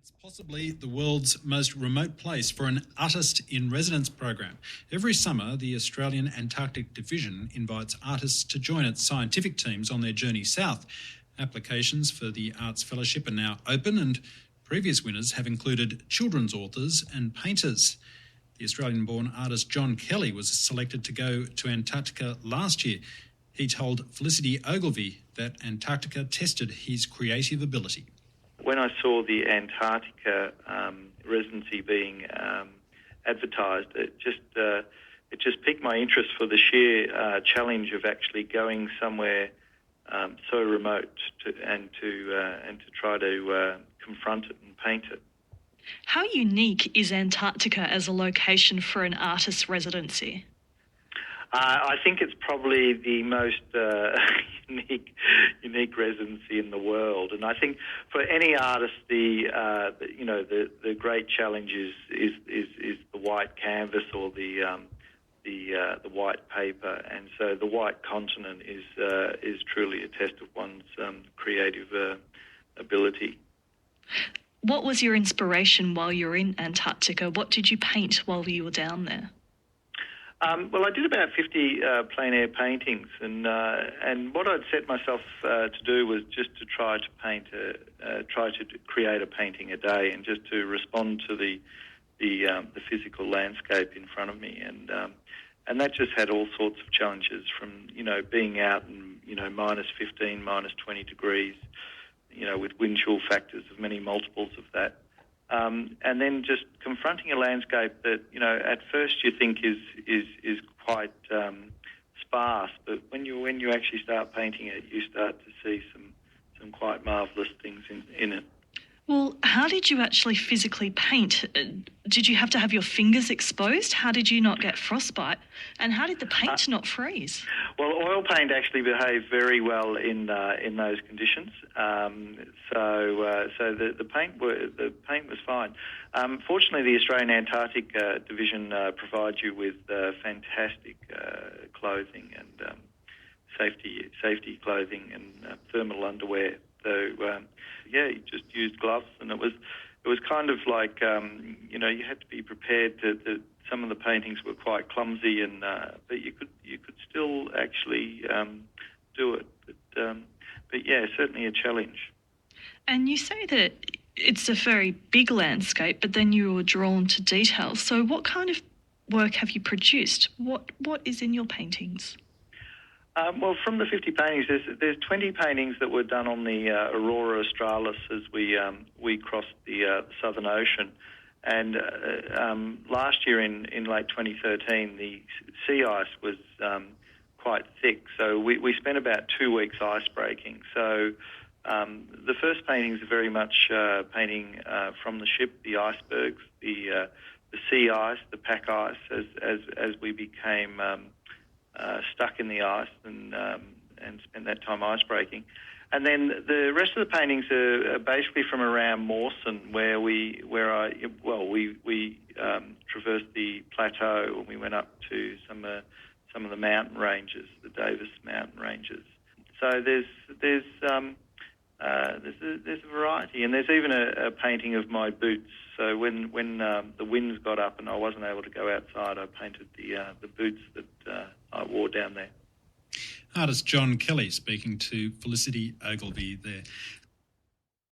It's possibly the world's most remote place for an artist-in-residence program. Every summer, the Australian Antarctic Division invites artists to join its scientific teams on their journey south. Applications for the Arts Fellowship are now open, and previous winners have included children's authors and painters. The Australian-born artist John Kelly was selected to go to Antarctica last year. He told Felicity Ogilvie that Antarctica tested his creative ability. When I saw the Antarctica residency being advertised, it just piqued my interest for the sheer challenge of actually going somewhere so remote to try to confront it and paint it. How unique is Antarctica as a location for an artist's residency? I think it's probably the most unique residency in the world, and I think for any artist, the great challenge is the white canvas or the white paper, and so the white continent is truly a test of one's creative ability. What was your inspiration while you were in Antarctica? What did you paint while you were down there? Well, I did about 50 plein air paintings, and what I'd set myself to do was just to try to create a painting a day, and just to respond to the physical landscape in front of me, and that just had all sorts of challenges, from being out in minus 15, minus 20 degrees, with wind chill factors of many multiples of that. And then just confronting a landscape that, at first you think is quite sparse, but when you actually start painting it, you start to see some quite marvellous things in it. Well, how did you actually physically paint? Did you have to have your fingers exposed? How did you not get frostbite? And how did the paint not freeze? Well, oil paint actually behaved very well in those conditions. So the paint was fine. Fortunately, the Australian Antarctic Division provides you with fantastic clothing and safety clothing and thermal underwear. So you just used gloves, and it was kind of like you had to be prepared that some of the paintings were quite clumsy, and but you could still actually do it. But yeah, certainly a challenge. And you say that it's a very big landscape, but then you were drawn to detail. So what kind of work have you produced? What is in your paintings? Well, from the 50 paintings, there's 20 paintings that were done on the Aurora Australis as we crossed the Southern Ocean. And last year in late 2013, the sea ice was quite thick, so we spent about 2 weeks ice breaking. So the first paintings are very much painting from the ship, the icebergs, the sea ice, the pack ice, as we became stuck in the ice and spent that time ice breaking. And then the rest of the paintings are basically from around Mawson, where we traversed the plateau, and we went up to some of the mountain ranges, the Davis mountain ranges. So there's a variety, and there's even a painting of my boots. So when the winds got up and I wasn't able to go outside, I painted the boots that I wore down there. Artist John Kelly speaking to Felicity Ogilvie there.